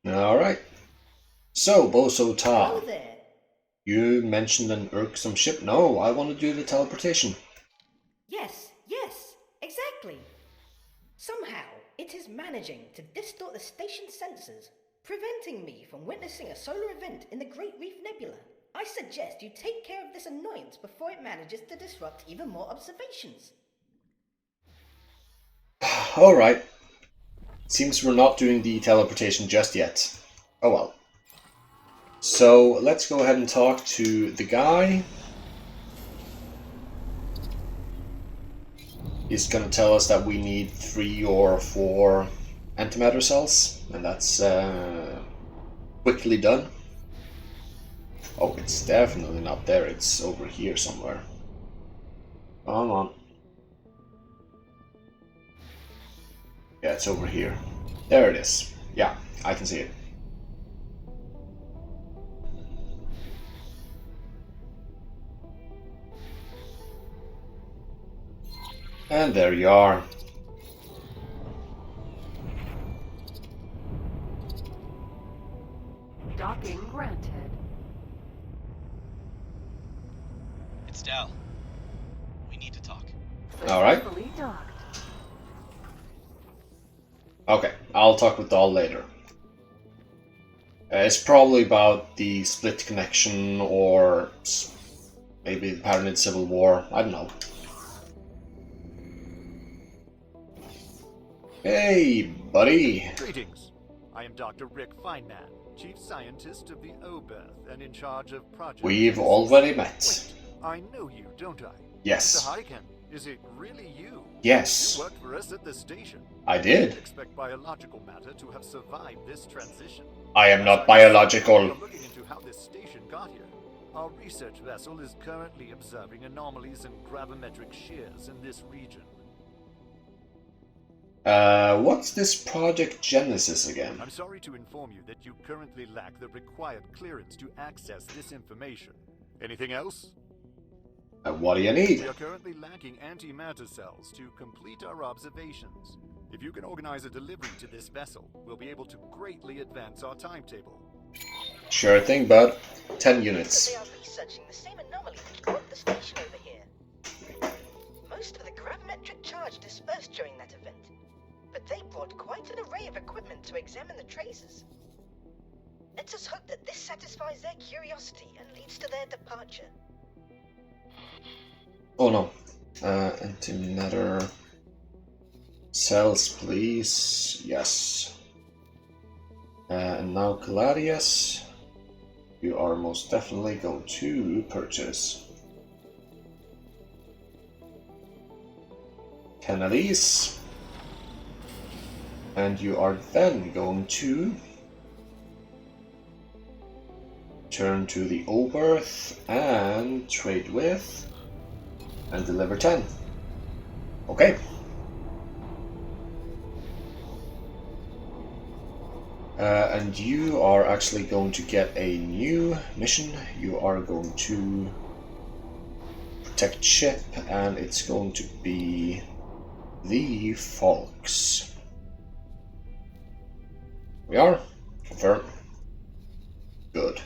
Alright. So, Boso Tom. Hello there. You mentioned an irksome ship. No, I want to do the teleportation. Yes, exactly. Somehow, it is managing to distort the station's sensors, preventing me from witnessing a solar event in the Great Reef Nebula. I suggest you take care of this annoyance before it manages to disrupt even more observations. Alright. Seems we're not doing the teleportation just yet. Oh well. So, let's go ahead and talk to the guy. He's gonna tell us that we need 3 or 4 antimatter cells, and that's quickly done. Oh, it's definitely not there, it's over here somewhere. Come on. Yeah, it's over here. There it is. Yeah, I can see it. And there you are. Docking granted. It's Dal. We need to talk. Alright. Successfully docked. Okay, I'll talk with Dahl later. It's probably about the split connection or Maybe the Paranoid Civil War. I don't know. Hey, buddy. Greetings. I am Dr. Rick Feynman, Chief Scientist of the Oberth and in charge of project. We've already met. Wait, I know you, don't I? Yes. Mr. Heiken, is it really you? Yes. You worked for us at the station. I did. I expect biological matter to have survived this transition. I am not biological. We're looking into how this station got here. Our research vessel is currently observing anomalies in gravimetric shears in this region. What's this Project Genesis again? I'm sorry to inform you that you currently lack the required clearance to access this information. Anything else? What do you need? We are currently lacking antimatter cells to complete our observations. If you can organize a delivery to this vessel, we'll be able to greatly advance our timetable. Sure thing, bud. 10 units. They are researching the same anomaly which brought the station over here. Most of the gravimetric charge dispersed during that event, but they brought quite an array of equipment to examine the traces. Let us hope that this satisfies their curiosity and leads to their departure. Oh no. Antimatter cells, please. Yes. And now Caladius, you are most definitely going to purchase 10 of these. And you are then going to turn to the Oberth and trade with and deliver 10. Okay. And you are actually going to get a new mission. You are going to protect ship, and it's going to be the Folks. We are? Confirm. Good.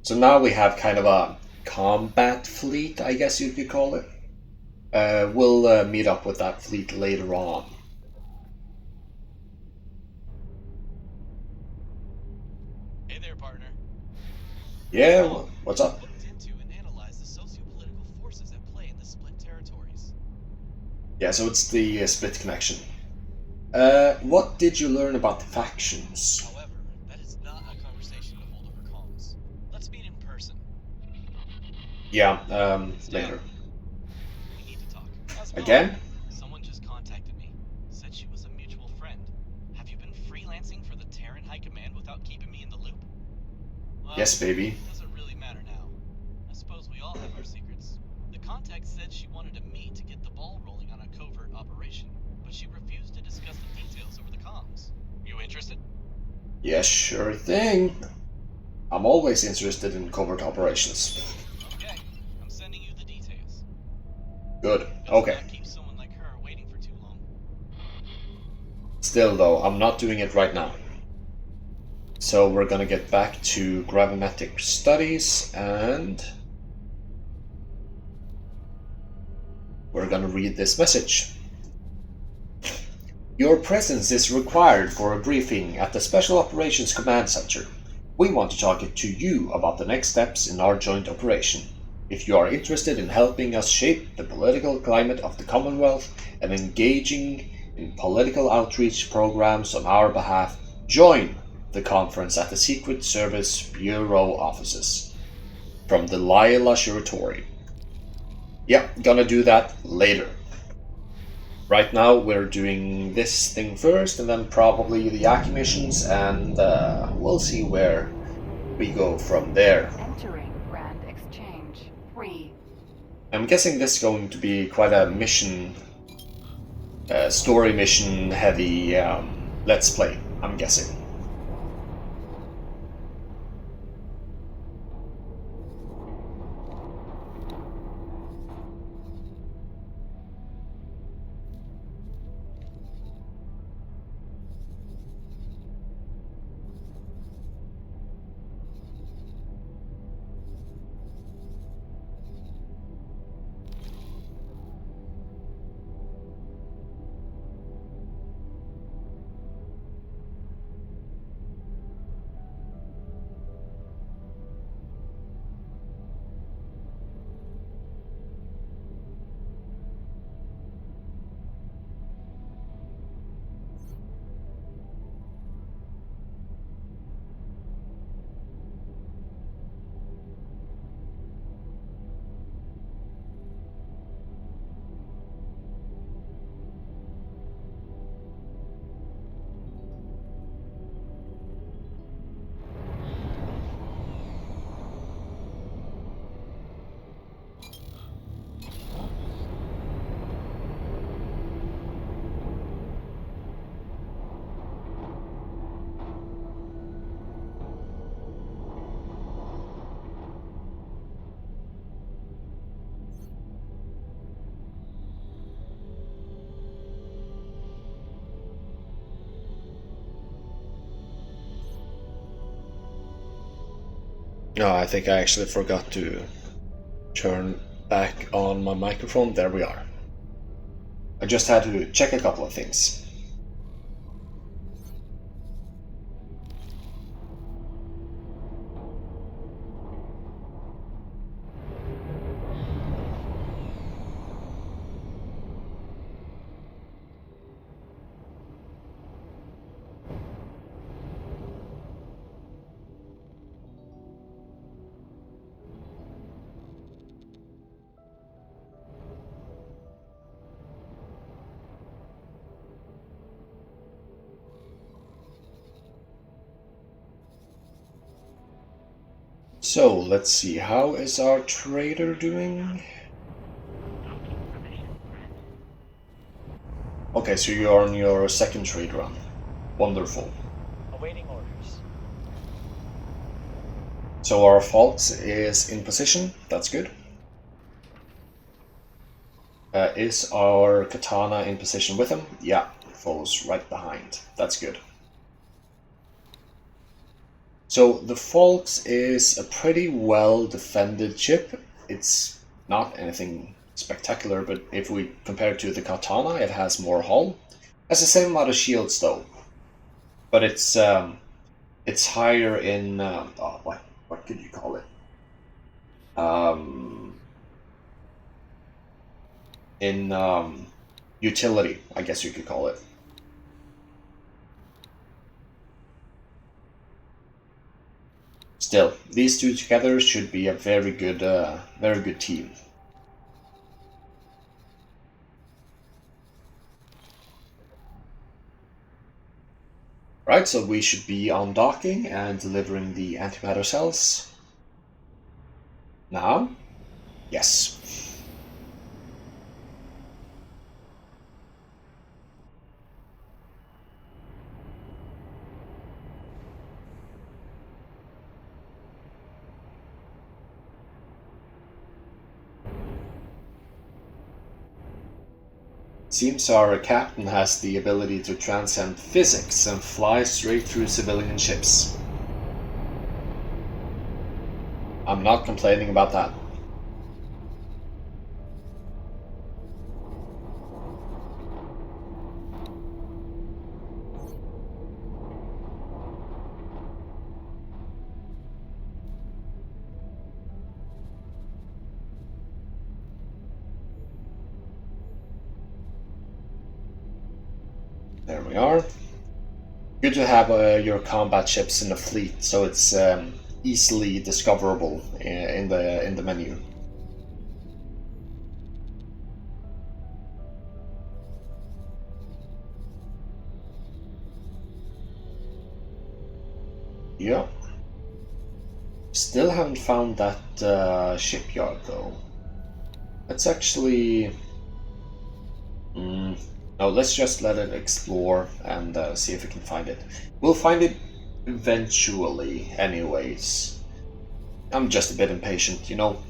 So now we have kind of a combat fleet, I guess you could call it. We'll meet up with that fleet later on. Hey there, partner. Yeah, what's up? Looked into and analyzed the socio-political forces at play in the split territories. Yeah, so it's the split connection. What did you learn about the factions? However, that is not a conversation to hold over comms. Let's meet in person. Yeah, later. We need to talk. How's it going? Again? Someone just contacted me. Said she was a mutual friend. Have you been freelancing for the Terran High Command without keeping me in the loop? Well, Yes, baby. it doesn't really matter now. I suppose we all have our secrets. The contact said she wanted to meet to get the ball rolling on a covert operation, but she refused to discuss the details over the comms. You interested? Yes, sure thing. I'm always interested in covert operations. Okay, I'm sending you the details. Good. Best Okay. not keep someone like her waiting for too long. Still though, I'm not doing it right now. So we're gonna get back to gravimetric studies and we're gonna read this message. Your presence is required for a briefing at the Special Operations Command Center. We want to talk to you about the next steps in our joint operation. If you are interested in helping us shape the political climate of the Commonwealth and engaging in political outreach programs on our behalf, join the conference at the Secret Service Bureau offices. From the Lila Laboratory. Yep, gonna do that later. Right now we're doing this thing first and then probably the Aki missions, and we'll see where we go from there. Entering Grand Exchange 3. I'm guessing this is going to be quite a mission, story mission heavy let's play, I'm guessing. Oh, I think I actually forgot to turn back on my microphone. There we are. I just had to check a couple of things. So, let's see, how is our trader doing? Okay, so you're on your second trade run. Wonderful. Awaiting orders. So our Fox is in position, that's good. Is our Katana in position with him? Yeah, follows right behind, that's good. So the Fox is a pretty well defended ship. It's not anything spectacular, but if we compare it to the Katana, it has more hull. Has the same amount of shields though, but it's higher in what could you call it? In utility, I guess you could call it. Still, these two together should be a very good team. Right, so we should be on docking and delivering the antimatter cells. Now? Yes. Seems our captain has the ability to transcend physics and fly straight through civilian ships. I'm not complaining about that. There we are. Good to have your combat ships in the fleet, so it's easily discoverable in the menu. Yeah. Still haven't found that shipyard though. Let's actually. No, let's just let it explore and see if we can find it. We'll find it eventually, anyways. I'm just a bit impatient, you know.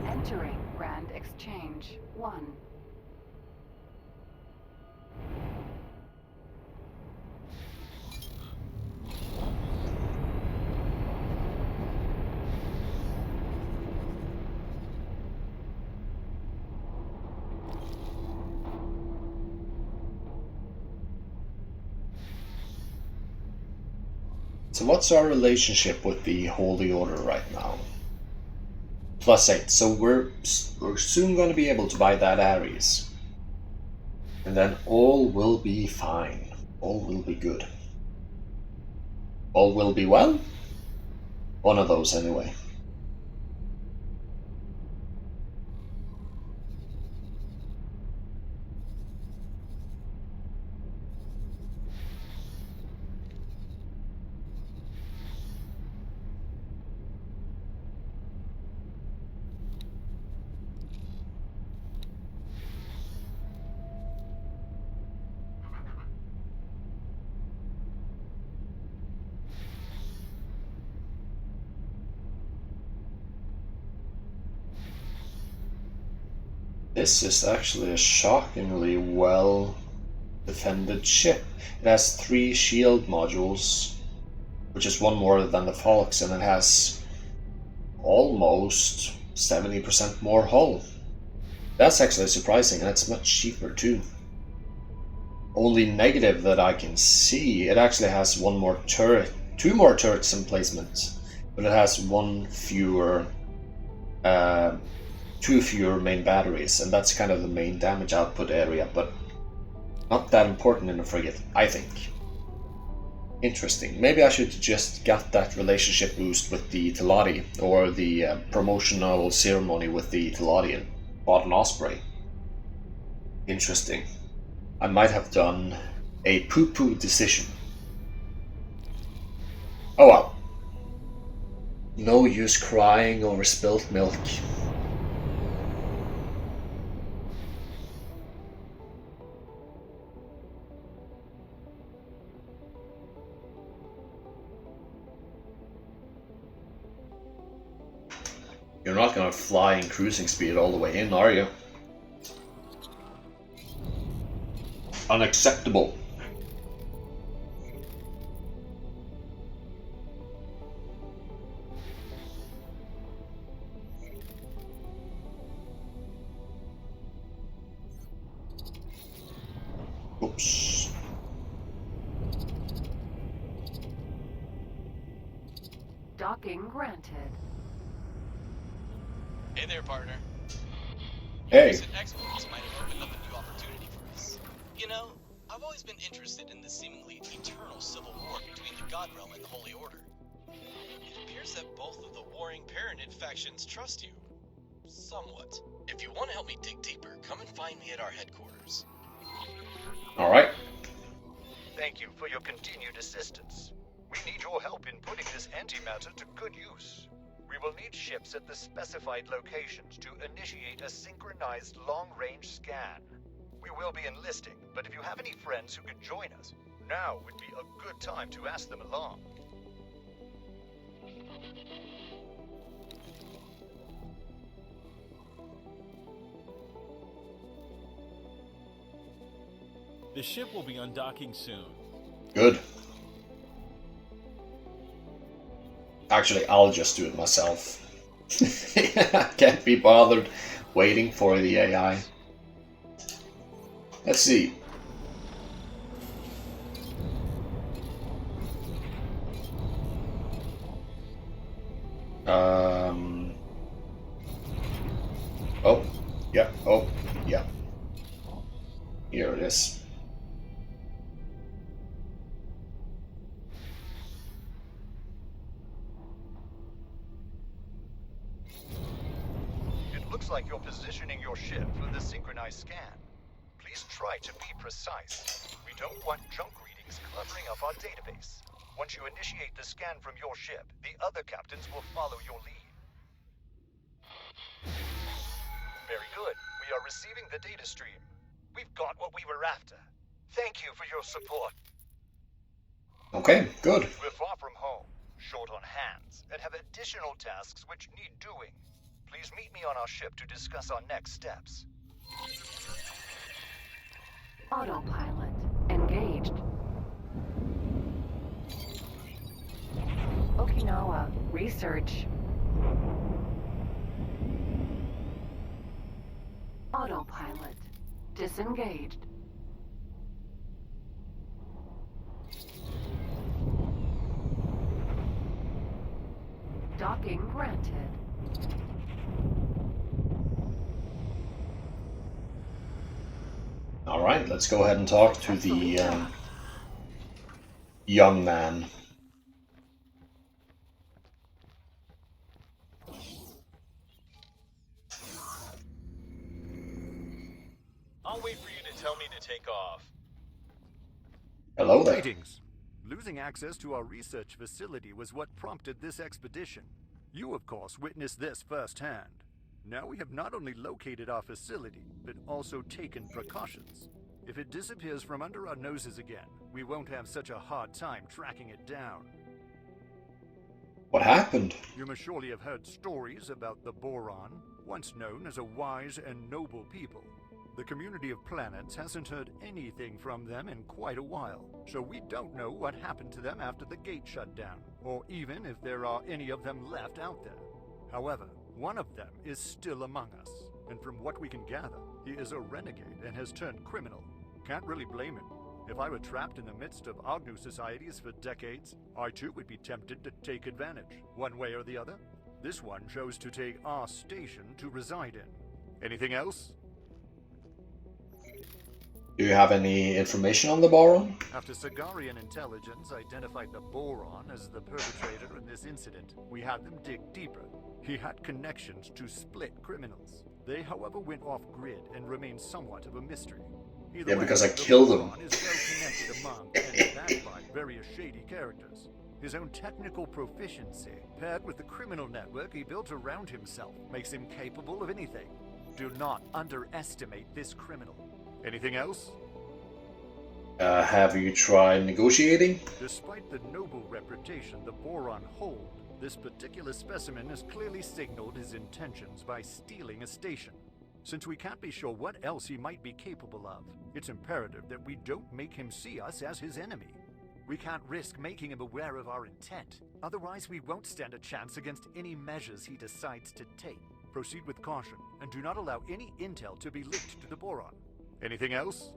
Entering Grand Exchange 1. So what's our relationship with the Holy Order right now? +8, so we're soon going to be able to buy that Ares. And then all will be fine. All will be good. All will be well? One of those anyway. This is actually a shockingly well defended ship. It has 3 shield modules, which is one more than the Falx, and it has almost 70% more hull. That's actually surprising, and it's much cheaper too. Only negative that I can see, it actually has 1 more turret, 2 more turrets in placement, but it has 1 fewer 2 fewer main batteries, and that's kind of the main damage output area, but not that important in a frigate, I think. Interesting. Maybe I should just get that relationship boost with the Teladi, or the promotional ceremony with the Teladi and bought an Osprey. Interesting. I might have done a poo-poo decision. Oh well. No use crying over spilt milk. You're not gonna fly in cruising speed all the way in, are you? Unacceptable. Oops. Docking granted. Hey there, partner. Hey. Recent exploits might have opened up a new opportunity for us. You know, I've always been interested in the seemingly eternal civil war between the God Realm and the Holy Order. It appears that both of the warring Paranid factions trust you. Somewhat. If you want to help me dig deeper, come and find me at our headquarters. Alright. Thank you for your continued assistance. We need your help in putting this antimatter to good use. We will need ships at the specified locations to initiate a synchronized long-range scan. We will be enlisting, but if you have any friends who could join us, now would be a good time to ask them along. The ship will be undocking soon. Good. Actually, I'll just do it myself. I can't be bothered waiting for the AI. Let's see. Oh, yeah, oh, yeah. Here it is. Looks like you're positioning your ship for the synchronized scan. Please try to be precise. We don't want junk readings cluttering up our database. Once you initiate the scan from your ship, the other captains will follow your lead. Very good. We are receiving the data stream. We've got what we were after. Thank you for your support. Okay, good. We're far from home, short on hands, and have additional tasks which need doing. Please meet me on our ship to discuss our next steps. Autopilot engaged. Okinawa research. Autopilot disengaged. Docking granted. Alright, let's go ahead and talk to the young man. Greetings. Losing access to our research facility was what prompted this expedition. You, of course, witnessed this firsthand. Now we have not only located our facility, but also taken precautions. If it disappears from under our noses again, we won't have such a hard time tracking it down. What happened? You must surely have heard stories about the Boron, once known as a wise and noble people. The community of planets hasn't heard anything from them in quite a while, so we don't know what happened to them after the gate shut down, or even if there are any of them left out there. However, one of them is still among us, and from what we can gather, he is a renegade and has turned criminal. Can't really blame him. If I were trapped in the midst of Agnu societies for decades, I too would be tempted to take advantage, one way or the other. This one chose to take our station to reside in. Anything else? Do you have any information on the Boron? After Sagarian intelligence identified the Boron as the perpetrator in this incident, we had them dig deeper. He had connections to split criminals. They, however, went off-grid and remained somewhat of a mystery. Either Yeah, way, because I the killed him. Boron is well connected among and backed by various shady characters. His own technical proficiency, paired with the criminal network he built around himself, makes him capable of anything. Do not underestimate this criminal. Anything else? Have you tried negotiating? Despite the noble reputation the Boron hold, this particular specimen has clearly signaled his intentions by stealing a station. Since we can't be sure what else he might be capable of, it's imperative that we don't make him see us as his enemy. We can't risk making him aware of our intent. Otherwise, we won't stand a chance against any measures he decides to take. Proceed with caution, and do not allow any intel to be leaked to the Boron. Anything else?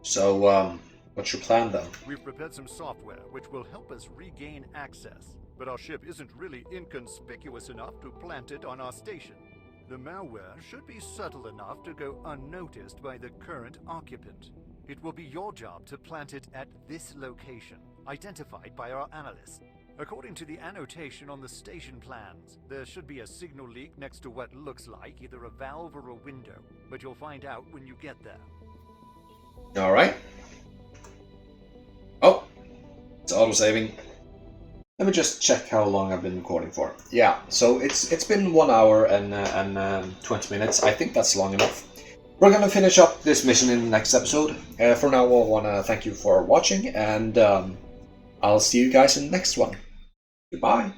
So, what's your plan then? We've prepared some software which will help us regain access, but our ship isn't really inconspicuous enough to plant it on our station. The malware should be subtle enough to go unnoticed by the current occupant. It will be your job to plant it at this location, identified by our analyst. According to the annotation on the station plans, there should be a signal leak next to what looks like either a valve or a window, but you'll find out when you get there. Alright. Oh, it's auto-saving. Let me just check how long I've been recording for. Yeah, so it's been 1 hour and 20 minutes. I think that's long enough. We're gonna finish up this mission in the next episode. For now, I wanna thank you for watching, and I'll see you guys in the next one. Goodbye.